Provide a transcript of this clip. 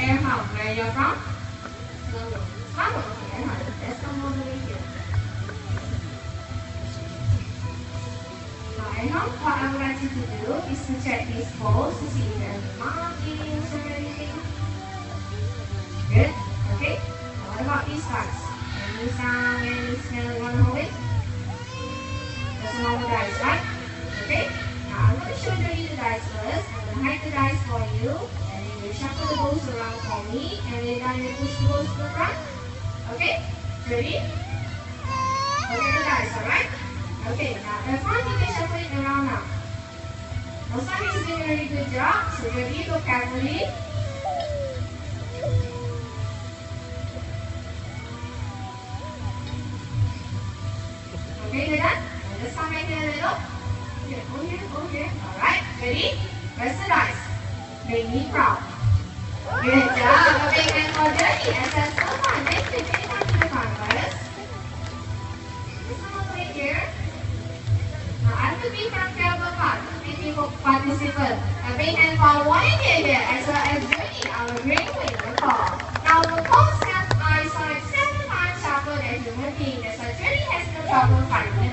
Em Hồng, where you're from? London. Okay, Em Hồng. Let's come all the way here. Now, Em Hồng, what I would like you to do is to check these poles to see if there are any markings or anything. Good. Okay. Now, what about these guys? Any sound, any smell you want to hold it? There's no more dice, right? Okay. Now, I'm going to show you the dice first. I'm going to hide the dice for you. And then you shuffle the balls around for me. And then you push the balls to the front. Okay? Ready? Look at the dice, alright? Okay, now in front you can shuffle it around now. Now Sunny is doing a really good job. So ready? Look carefully. Okay, you're done? And just come right here a little. Okay, over here. Alright, ready? Press the dice. Make me proud. Good job. A big hand for Jenny. And that's so fun. Thank you. Take it back to the canvas. Just come over here. Now, I'm the big from part. The participant. A big hand for Wayne here, as well as Jenny, our green wing.